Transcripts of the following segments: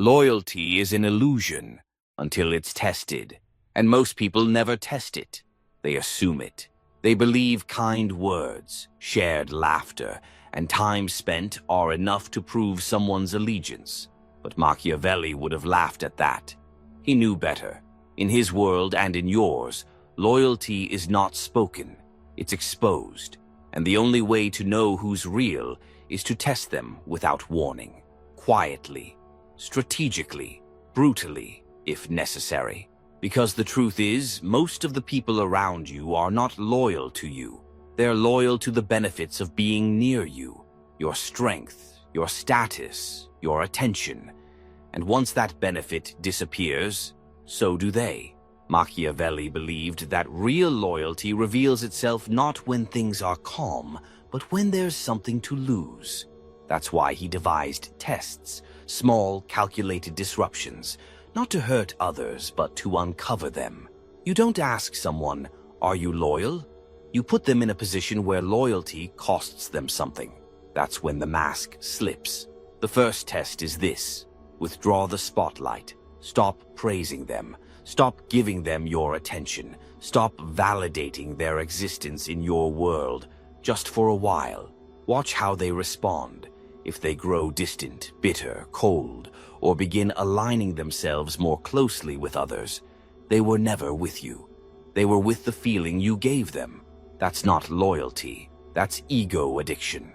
Loyalty is an illusion until it's tested, and most people never test it. They assume it. They believe kind words, shared laughter, and time spent are enough to prove someone's allegiance. But Machiavelli would have laughed at that. He knew better. In his world and in yours, loyalty is not spoken, it's exposed. And the only way to know who's real is to test them without warning, quietly, strategically, brutally, if necessary. Because the truth is, most of the people around you are not loyal to you. They're loyal to the benefits of being near you, your strength, your status, your attention. And once that benefit disappears, so do they. Machiavelli believed that real loyalty reveals itself not when things are calm, but when there's something to lose. That's why he devised tests, small, calculated disruptions, not to hurt others, but to uncover them. You don't ask someone, "Are you loyal?" You put them in a position where loyalty costs them something. That's when the mask slips. The first test is this: withdraw the spotlight. Stop praising them. Stop giving them your attention. Stop validating their existence in your world, just for a while. Watch how they respond. If they grow distant, bitter, cold, or begin aligning themselves more closely with others, they were never with you. They were with the feeling you gave them. That's not loyalty. That's ego addiction.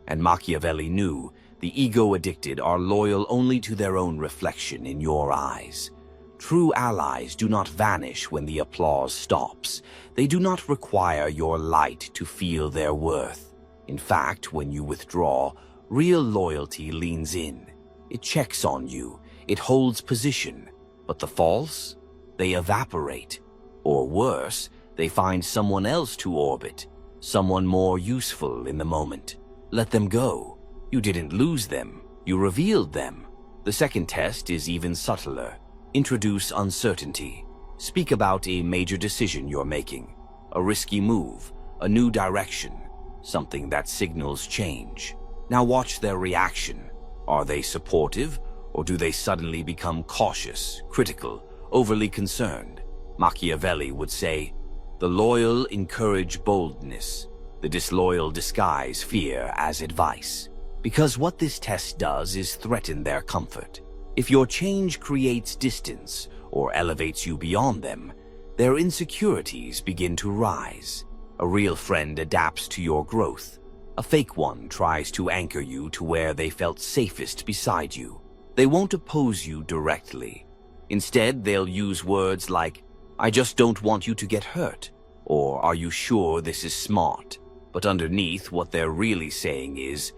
And Machiavelli knew the ego-addicted are loyal only to their own reflection in your eyes. True allies do not vanish when the applause stops. They do not require your light to feel their worth. In fact, when you withdraw, real loyalty leans in. It checks on you. It holds position. But the false? They evaporate. Or worse, they find someone else to orbit, someone more useful in the moment. Let them go. You didn't lose them. You revealed them. The second test is even subtler. Introduce uncertainty. Speak about a major decision you're making, a risky move, a new direction, something that signals change. Now watch their reaction. Are they supportive, or do they suddenly become cautious, critical, overly concerned? Machiavelli would say, "The loyal encourage boldness. The disloyal disguise fear as advice." Because what this test does is threaten their comfort. If your change creates distance or elevates you beyond them, their insecurities begin to rise. A real friend adapts to your growth. A fake one tries to anchor you to where they felt safest beside you. They won't oppose you directly. Instead, they'll use words like, "I just don't want you to get hurt," or "Are you sure this is smart?" But underneath, what they're really saying is,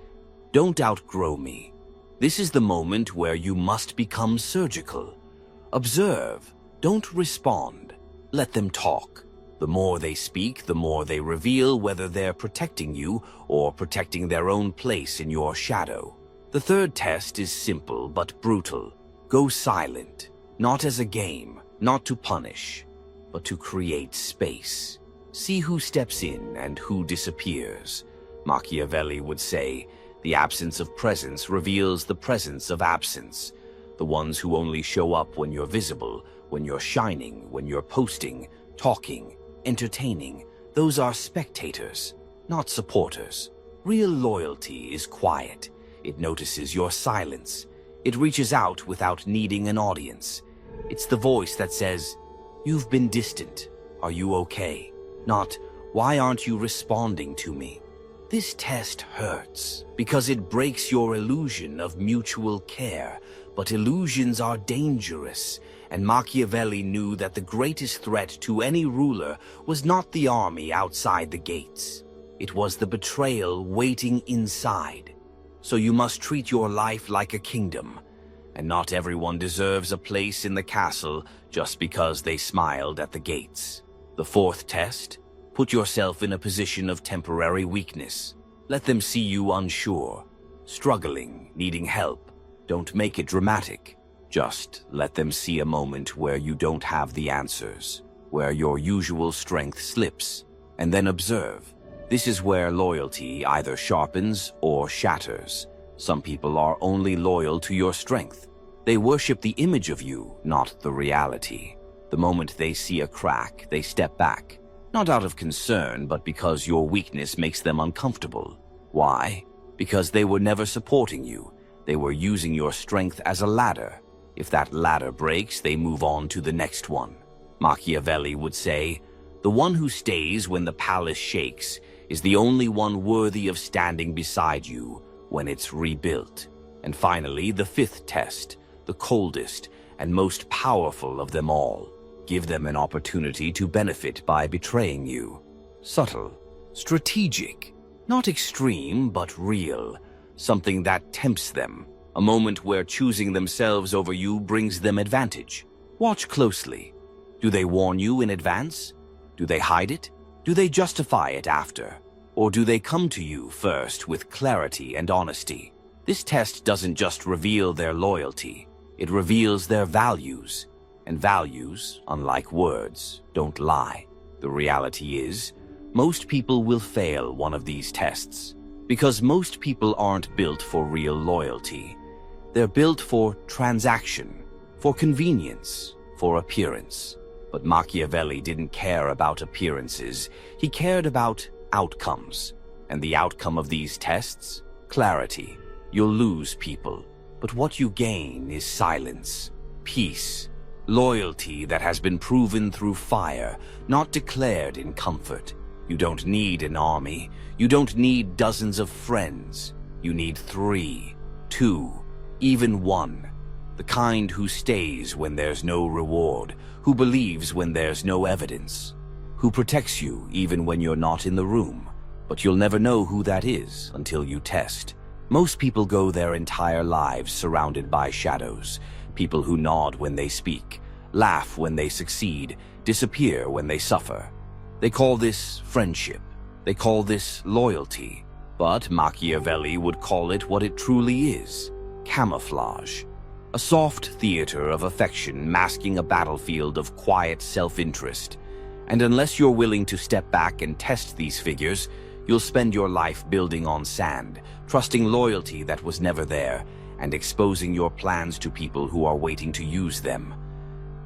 "Don't outgrow me. This is the moment where you must become surgical. Observe, don't respond. Let them talk." The more they speak, the more they reveal whether they're protecting you or protecting their own place in your shadow. The third test is simple but brutal. Go silent, not as a game, not to punish, but to create space. See who steps in and who disappears. Machiavelli would say, the absence of presence reveals the presence of absence. The ones who only show up when you're visible, when you're shining, when you're posting, talking, entertaining, those are spectators, not supporters. Real loyalty is quiet. It notices your silence. It reaches out without needing an audience. It's the voice that says, "You've been distant. Are you okay?" Not, "Why aren't you responding to me?" This test hurts because it breaks your illusion of mutual care, but illusions are dangerous, and Machiavelli knew that the greatest threat to any ruler was not the army outside the gates. It was the betrayal waiting inside. So you must treat your life like a kingdom, and not everyone deserves a place in the castle just because they smiled at the gates. The fourth test: put yourself in a position of temporary weakness. Let them see you unsure, struggling, needing help. Don't make it dramatic. Just let them see a moment where you don't have the answers, where your usual strength slips, and then observe. This is where loyalty either sharpens or shatters. Some people are only loyal to your strength. They worship the image of you, not the reality. The moment they see a crack, they step back, not out of concern, but because your weakness makes them uncomfortable. Why? Because they were never supporting you. They were using your strength as a ladder. If that ladder breaks, they move on to the next one. Machiavelli would say, "The one who stays when the palace shakes is the only one worthy of standing beside you when it's rebuilt." And finally, the fifth test, the coldest and most powerful of them all. Give them an opportunity to benefit by betraying you. Subtle, strategic, not extreme, but real. Something that tempts them. A moment where choosing themselves over you brings them advantage. Watch closely. Do they warn you in advance? Do they hide it? Do they justify it after? Or do they come to you first with clarity and honesty? This test doesn't just reveal their loyalty. It reveals their values. And values, unlike words, don't lie. The reality is, most people will fail one of these tests. Because most people aren't built for real loyalty. They're built for transaction, for convenience, for appearance. But Machiavelli didn't care about appearances. He cared about outcomes. And the outcome of these tests? Clarity. You'll lose people. But what you gain is silence, peace, loyalty that has been proven through fire, not declared in comfort. You don't need an army. You don't need dozens of friends. You need 3, 2, even 1. The kind who stays when there's no reward, who believes when there's no evidence, who protects you even when you're not in the room. But you'll never know who that is until you test. Most people go their entire lives surrounded by shadows, people who nod when they speak, laugh when they succeed, disappear when they suffer. They call this friendship. They call this loyalty. But Machiavelli would call it what it truly is: camouflage. A soft theater of affection masking a battlefield of quiet self-interest. And unless you're willing to step back and test these figures, you'll spend your life building on sand, trusting loyalty that was never there, and exposing your plans to people who are waiting to use them.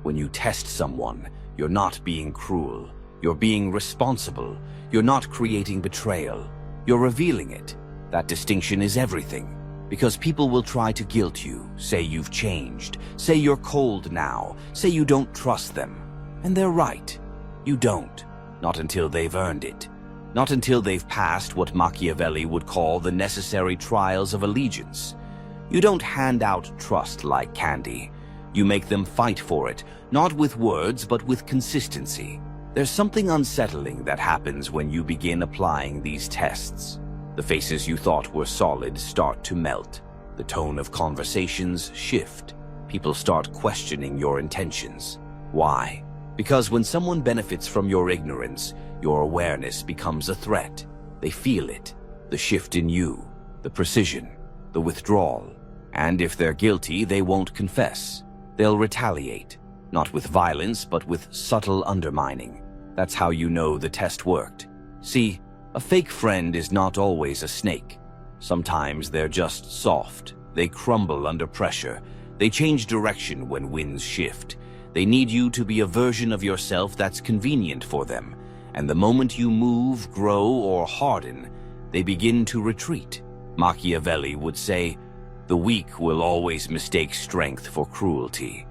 When you test someone, you're not being cruel. You're being responsible. You're not creating betrayal. You're revealing it. That distinction is everything. Because people will try to guilt you, say you've changed, say you're cold now, say you don't trust them. And they're right. You don't. Not until they've earned it. Not until they've passed what Machiavelli would call the necessary trials of allegiance. You don't hand out trust like candy. You make them fight for it, not with words, but with consistency. There's something unsettling that happens when you begin applying these tests. The faces you thought were solid start to melt. The tone of conversations shift. People start questioning your intentions. Why? Because when someone benefits from your ignorance, your awareness becomes a threat. They feel it. The shift in you, the precision, the withdrawal. And if they're guilty, they won't confess. They'll retaliate, not with violence, but with subtle undermining. That's how you know the test worked. See, a fake friend is not always a snake. Sometimes they're just soft. They crumble under pressure. They change direction when winds shift. They need you to be a version of yourself that's convenient for them. And the moment you move, grow, or harden, they begin to retreat. Machiavelli would say, "The weak will always mistake strength for cruelty."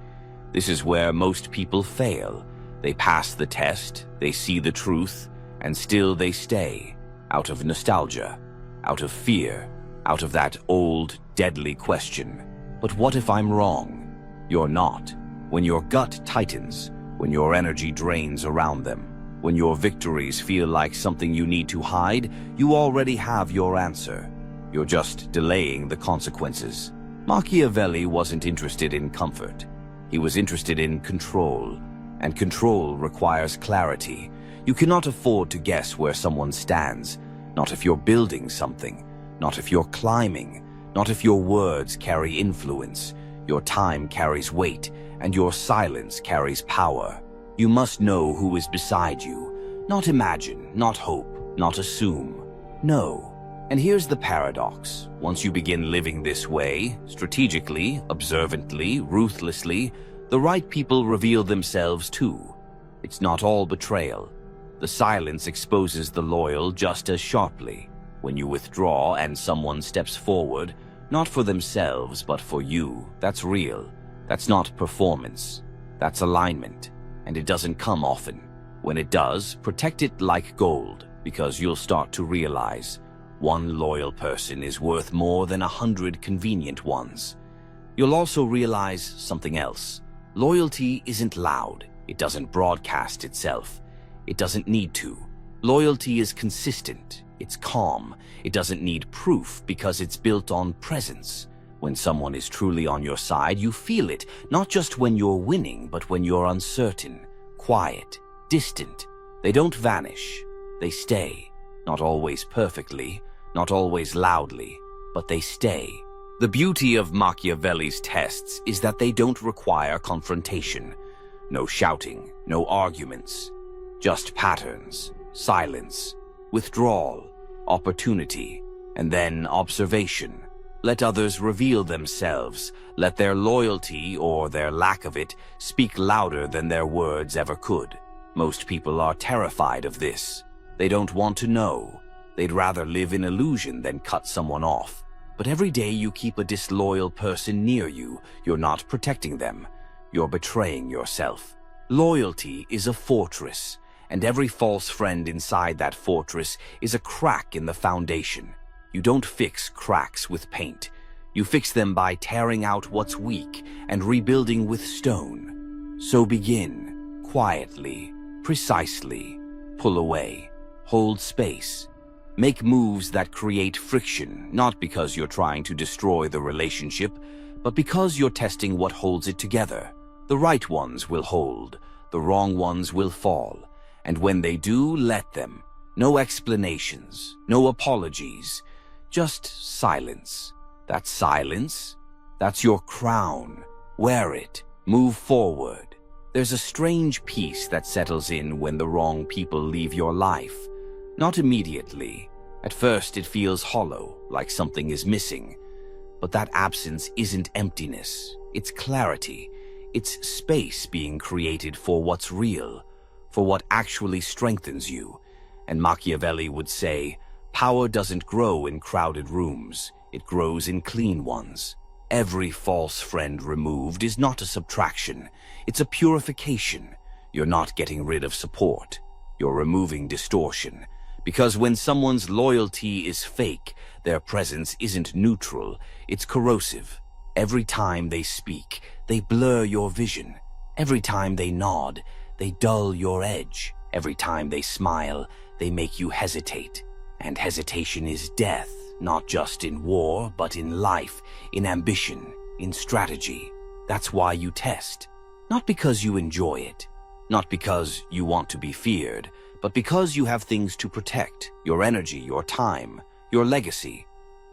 This is where most people fail. They pass the test, they see the truth, and still they stay, out of nostalgia, out of fear, out of that old, deadly question. But what if I'm wrong? You're not. When your gut tightens, when your energy drains around them, when your victories feel like something you need to hide, you already have your answer. You're just delaying the consequences. Machiavelli wasn't interested in comfort. He was interested in control, and control requires clarity. You cannot afford to guess where someone stands, not if you're building something, not if you're climbing, not if your words carry influence. Your time carries weight, and your silence carries power. You must know who is beside you. Not imagine, not hope, not assume. Know. And here's the paradox. Once you begin living this way, strategically, observantly, ruthlessly, the right people reveal themselves too. It's not all betrayal. The silence exposes the loyal just as sharply. When you withdraw and someone steps forward, not for themselves but for you, that's real. That's not performance. That's alignment. And it doesn't come often. When it does, protect it like gold, because you'll start to realize one loyal person is worth more than 100 convenient ones. You'll also realize something else. Loyalty isn't loud. It doesn't broadcast itself. It doesn't need to. Loyalty is consistent. It's calm. It doesn't need proof because it's built on presence. When someone is truly on your side, you feel it, not just when you're winning, but when you're uncertain, quiet, distant. They don't vanish. They stay. Not always perfectly, not always loudly, but they stay. The beauty of Machiavelli's tests is that they don't require confrontation. No shouting, no arguments. Just patterns, silence, withdrawal, opportunity, and then observation. Let others reveal themselves. Let their loyalty, or their lack of it, speak louder than their words ever could. Most people are terrified of this. They don't want to know. They'd rather live in illusion than cut someone off. But every day you keep a disloyal person near you, you're not protecting them. You're betraying yourself. Loyalty is a fortress, and every false friend inside that fortress is a crack in the foundation. You don't fix cracks with paint. You fix them by tearing out what's weak and rebuilding with stone. So begin, quietly, precisely. Pull away. Hold space. Make moves that create friction, not because you're trying to destroy the relationship, but because you're testing what holds it together. The right ones will hold, the wrong ones will fall, and when they do, let them. No explanations, no apologies, just silence. That silence, that's your crown. Wear it, move forward. There's a strange peace that settles in when the wrong people leave your life. Not immediately. At first it feels hollow, like something is missing. But that absence isn't emptiness. It's clarity. It's space being created for what's real, for what actually strengthens you. And Machiavelli would say, power doesn't grow in crowded rooms. It grows in clean ones. Every false friend removed is not a subtraction. It's a purification. You're not getting rid of support. You're removing distortion. Because when someone's loyalty is fake, their presence isn't neutral, it's corrosive. Every time they speak, they blur your vision. Every time they nod, they dull your edge. Every time they smile, they make you hesitate. And hesitation is death, not just in war, but in life, in ambition, in strategy. That's why you test. Not because you enjoy it, not because you want to be feared, but because you have things to protect, your energy, your time, your legacy.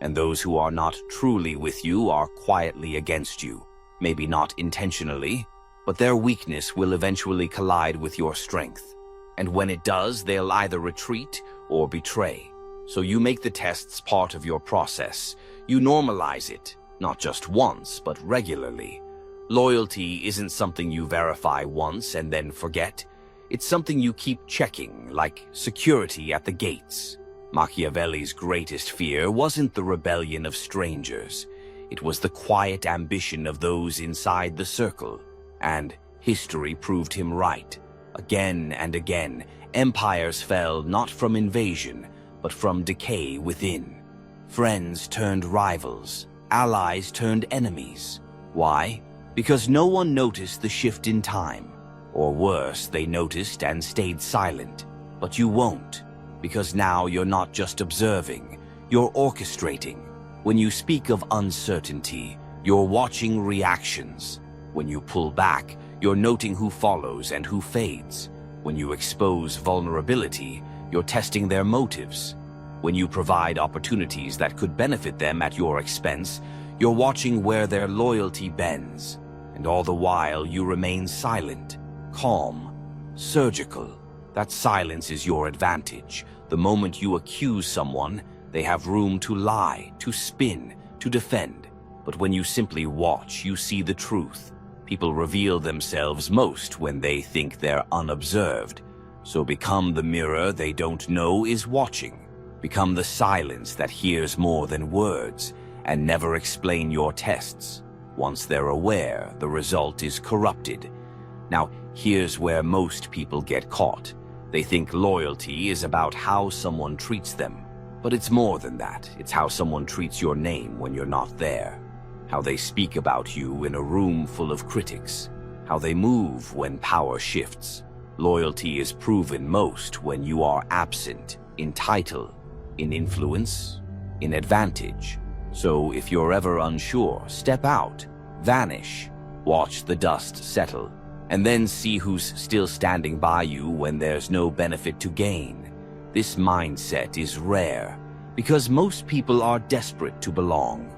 And those who are not truly with you are quietly against you. Maybe not intentionally, but their weakness will eventually collide with your strength. And when it does, they'll either retreat or betray. So you make the tests part of your process. You normalize it, not just once, but regularly. Loyalty isn't something you verify once and then forget. It's something you keep checking, like security at the gates. Machiavelli's greatest fear wasn't the rebellion of strangers. It was the quiet ambition of those inside the circle. And history proved him right. Again and again, empires fell not from invasion, but from decay within. Friends turned rivals. Allies turned enemies. Why? Because no one noticed the shift in time. Or worse, they noticed and stayed silent. But you won't, because now you're not just observing, you're orchestrating. When you speak of uncertainty, you're watching reactions. When you pull back, you're noting who follows and who fades. When you expose vulnerability, you're testing their motives. When you provide opportunities that could benefit them at your expense, you're watching where their loyalty bends. And all the while, you remain silent. Calm, surgical. That silence is your advantage. The moment you accuse someone, They have room to lie, to spin, to defend. But when you simply watch, you see the truth. People reveal themselves most when they think they're unobserved. So become the mirror they don't know is watching. Become the silence that hears more than words, and never explain your tests. Once they're aware, the result is corrupted. Now, here's where most people get caught. They think loyalty is about how someone treats them. But it's more than that. It's how someone treats your name when you're not there. How they speak about you in a room full of critics. How they move when power shifts. Loyalty is proven most when you are absent, in title, in influence, in advantage. So if you're ever unsure, step out, vanish, watch the dust settle, and then see who's still standing by you when there's no benefit to gain. This mindset is rare, because most people are desperate to belong,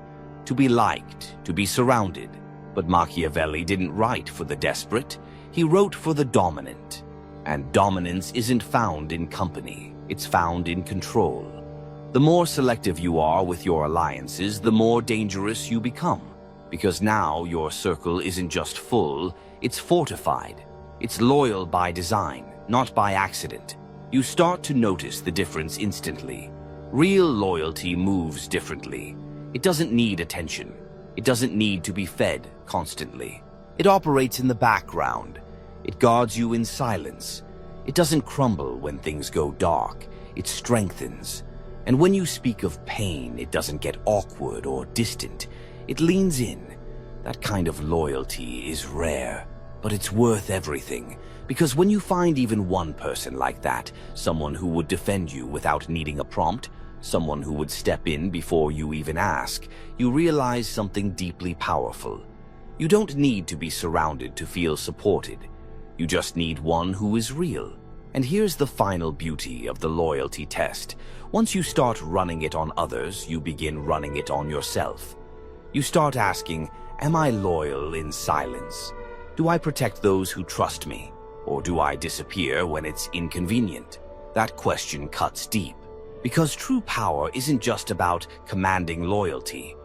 to be liked, to be surrounded. But Machiavelli didn't write for the desperate, he wrote for the dominant. And dominance isn't found in company, it's found in control. The more selective you are with your alliances, the more dangerous you become. Because now your circle isn't just full, it's fortified. It's loyal by design, not by accident. You start to notice the difference instantly. Real loyalty moves differently. It doesn't need attention. It doesn't need to be fed constantly. It operates in the background. It guards you in silence. It doesn't crumble when things go dark. It strengthens. And when you speak of pain, it doesn't get awkward or distant. It leans in. That kind of loyalty is rare, but it's worth everything. Because when you find even one person like that, someone who would defend you without needing a prompt, someone who would step in before you even ask, you realize something deeply powerful. You don't need to be surrounded to feel supported. You just need one who is real. And here's the final beauty of the loyalty test. Once you start running it on others, you begin running it on yourself. You start asking, am I loyal in silence? Do I protect those who trust me? Or do I disappear when it's inconvenient? That question cuts deep. Because true power isn't just about commanding loyalty.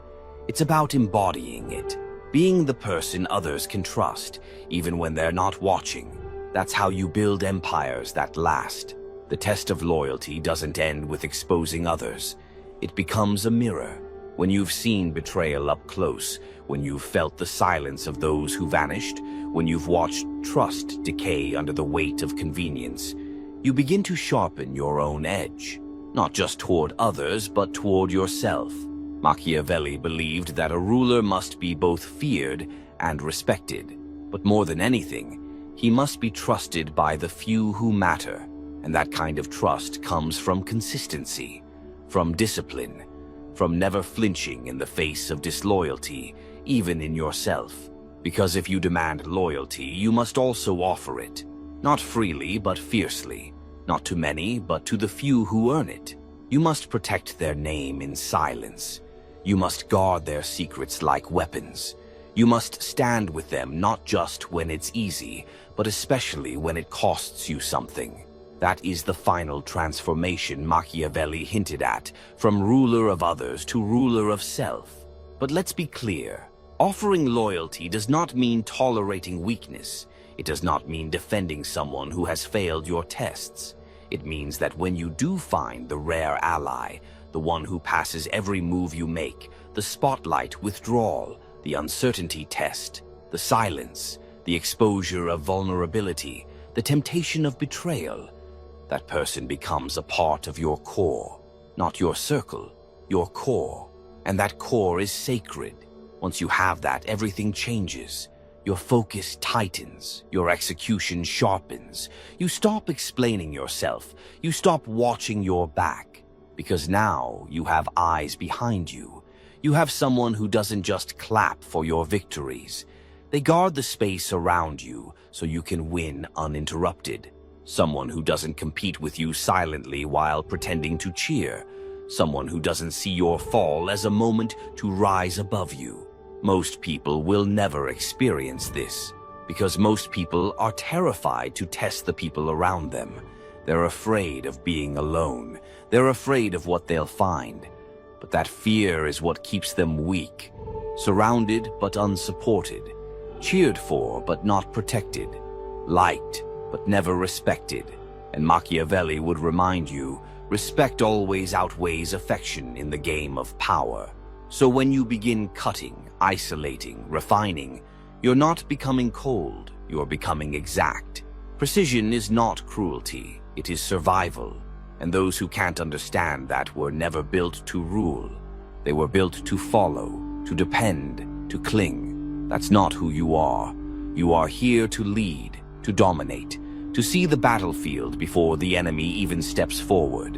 It's about embodying it. Being the person others can trust, even when they're not watching. That's how you build empires that last. The test of loyalty doesn't end with exposing others. It becomes a mirror. When you've seen betrayal up close, when you've felt the silence of those who vanished, when you've watched trust decay under the weight of convenience, you begin to sharpen your own edge. Not just toward others, but toward yourself. Machiavelli believed that a ruler must be both feared and respected. But more than anything, he must be trusted by the few who matter. And that kind of trust comes from consistency, from discipline, from never flinching in the face of disloyalty, even in yourself. Because if you demand loyalty, you must also offer it. Not freely, but fiercely. Not to many, but to the few who earn it. You must protect their name in silence. You must guard their secrets like weapons. You must stand with them not just when it's easy, but especially when it costs you something. That is the final transformation Machiavelli hinted at, from ruler of others to ruler of self. But let's be clear, offering loyalty does not mean tolerating weakness. It does not mean defending someone who has failed your tests. It means that when you do find the rare ally, the one who passes every move you make, the spotlight withdrawal, the uncertainty test, the silence, the exposure of vulnerability, the temptation of betrayal, that person becomes a part of your core, not your circle, your core. And that core is sacred. Once you have that, everything changes. Your focus tightens, your execution sharpens. You stop explaining yourself, you stop watching your back, because now you have eyes behind you. You have someone who doesn't just clap for your victories. They guard the space around you so you can win uninterrupted. Someone who doesn't compete with you silently while pretending to cheer. Someone who doesn't see your fall as a moment to rise above you. Most people will never experience this, because most people are terrified to test the people around them. They're afraid of being alone. They're afraid of what they'll find. But that fear is what keeps them weak, surrounded but unsupported, cheered for but not protected, liked but never respected. And Machiavelli would remind you, respect always outweighs affection in the game of power. So when you begin cutting, isolating, refining, you're not becoming cold, you're becoming exact. Precision is not cruelty, it is survival. And those who can't understand that were never built to rule. They were built to follow, to depend, to cling. That's not who you are. You are here to lead, to dominate, to see the battlefield before the enemy even steps forward.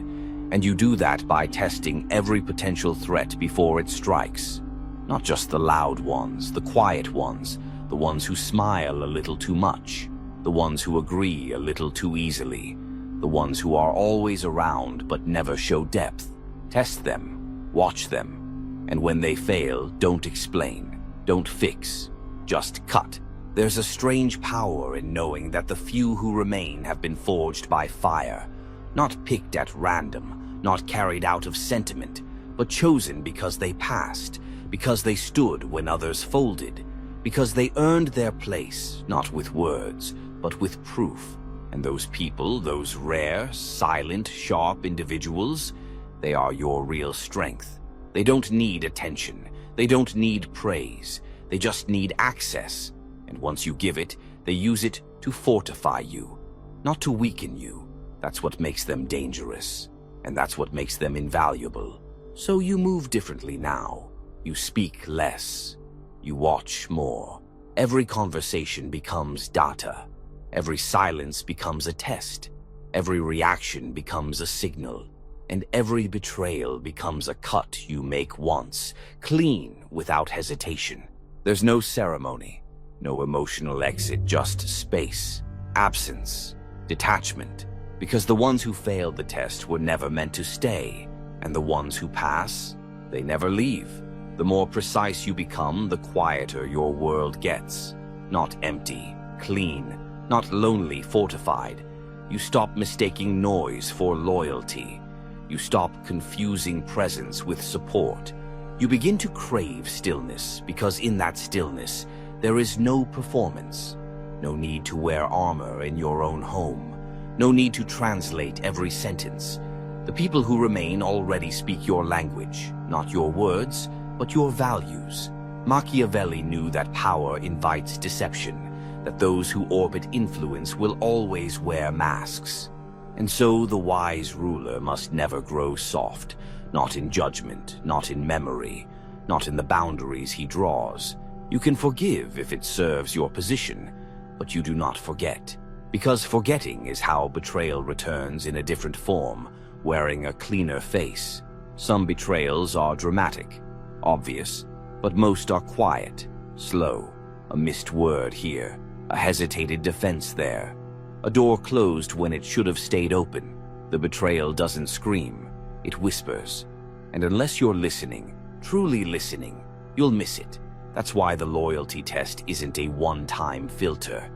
And you do that by testing every potential threat before it strikes. Not just the loud ones, the quiet ones, the ones who smile a little too much, the ones who agree a little too easily, the ones who are always around but never show depth. Test them, watch them, and when they fail, don't explain, don't fix, just cut. There's a strange power in knowing that the few who remain have been forged by fire, not picked at random, not carried out of sentiment, but chosen because they passed, because they stood when others folded, because they earned their place, not with words, but with proof. And those people, those rare, silent, sharp individuals, they are your real strength. They don't need attention. They don't need praise. They just need access. And once you give it, they use it to fortify you, not to weaken you. That's what makes them dangerous. And that's what makes them invaluable. So you move differently now. You speak less. You watch more. Every conversation becomes data. Every silence becomes a test. Every reaction becomes a signal. And every betrayal becomes a cut you make once, clean, without hesitation. There's no ceremony, no emotional exit, just space, absence, detachment. Because the ones who failed the test were never meant to stay, and the ones who pass, they never leave. The more precise you become, the quieter your world gets. Not empty, clean, not lonely, fortified. You stop mistaking noise for loyalty. You stop confusing presence with support. You begin to crave stillness, because in that stillness, there is no performance. No need to wear armor in your own home. No need to translate every sentence. The people who remain already speak your language, not your words, but your values. Machiavelli knew that power invites deception, that those who orbit influence will always wear masks. And so the wise ruler must never grow soft, not in judgment, not in memory, not in the boundaries he draws. You can forgive if it serves your position, but you do not forget. Because forgetting is how betrayal returns in a different form, wearing a cleaner face. Some betrayals are dramatic, obvious, but most are quiet, slow. A missed word here, a hesitated defense there, a door closed when it should have stayed open. The betrayal doesn't scream, it whispers. And unless you're listening, truly listening, you'll miss it. That's why the loyalty test isn't a one-time filter.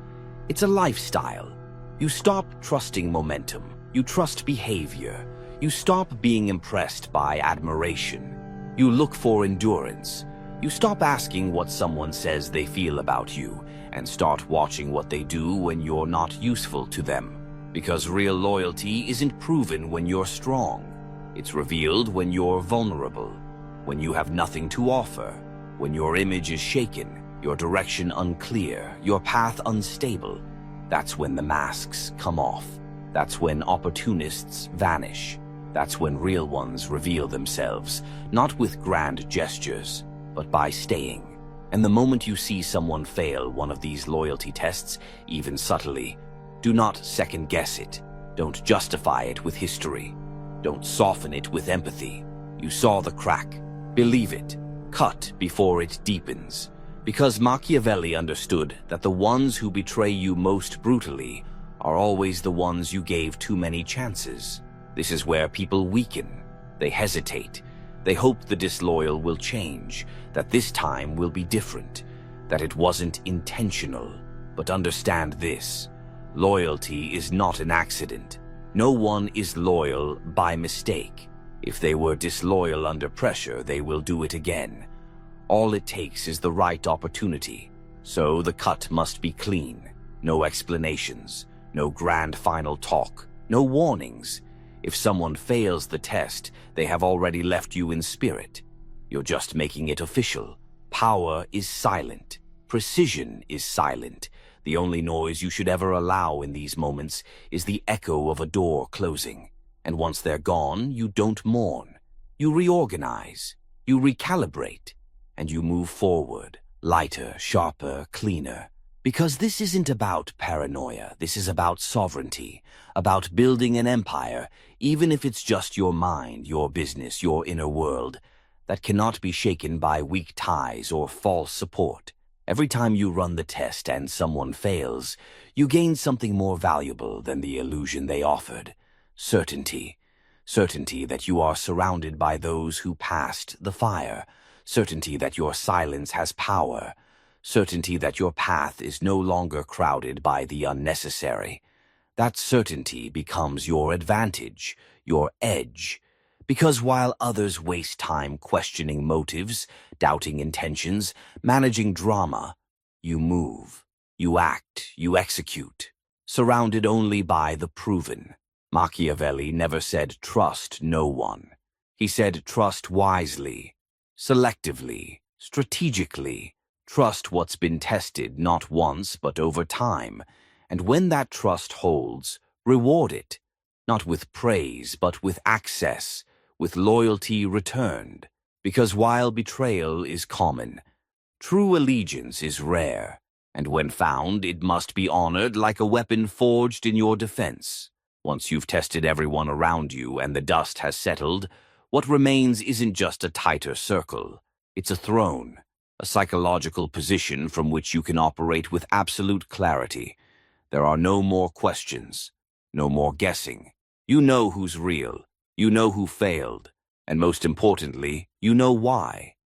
It's a lifestyle. You stop trusting momentum. You trust behavior. You stop being impressed by admiration. You look for endurance. You stop asking what someone says they feel about you and start watching what they do when you're not useful to them. Because real loyalty isn't proven when you're strong. It's revealed when you're vulnerable, when you have nothing to offer, when your image is shaken, your direction unclear, your path unstable. That's when the masks come off. That's when opportunists vanish. That's when real ones reveal themselves, not with grand gestures, but by staying. And the moment you see someone fail one of these loyalty tests, even subtly, do not second-guess it. Don't justify it with history. Don't soften it with empathy. You saw the crack. Believe it. Cut before it deepens. Because Machiavelli understood that the ones who betray you most brutally are always the ones you gave too many chances. This is where people weaken. They hesitate. They hope the disloyal will change, that this time will be different, that it wasn't intentional. But understand this. Loyalty is not an accident. No one is loyal by mistake. If they were disloyal under pressure, they will do it again. All it takes is the right opportunity. So the cut must be clean. No explanations, no grand final talk, no warnings. If someone fails the test, they have already left you in spirit. You're just making it official. Power is silent. Precision is silent. The only noise you should ever allow in these moments is the echo of a door closing. And once they're gone, you don't mourn. You reorganize. You recalibrate. And you move forward, lighter, sharper, cleaner. Because this isn't about paranoia. This is about sovereignty, about building an empire, even if it's just your mind, your business, your inner world, that cannot be shaken by weak ties or false support. Every time you run the test and someone fails, you gain something more valuable than the illusion they offered. Certainty. Certainty that you are surrounded by those who passed the fire. Certainty that your silence has power. Certainty that your path is no longer crowded by the unnecessary. That certainty becomes your advantage, your edge. Because while others waste time questioning motives, doubting intentions, managing drama, you move, you act, you execute, surrounded only by the proven. Machiavelli never said trust no one. He said trust wisely, selectively, strategically. Trust what's been tested not once but over time, and when that trust holds, reward it, not with praise but with access, with loyalty returned. Because while betrayal is common, true allegiance is rare, and when found it must be honored like a weapon forged in your defense. Once you've tested everyone around you and the dust has settled, what remains isn't just a tighter circle, it's a throne. A psychological position from which you can operate with absolute clarity. There are no more questions, no more guessing. You know who's real, you know who failed, and most importantly, you know why.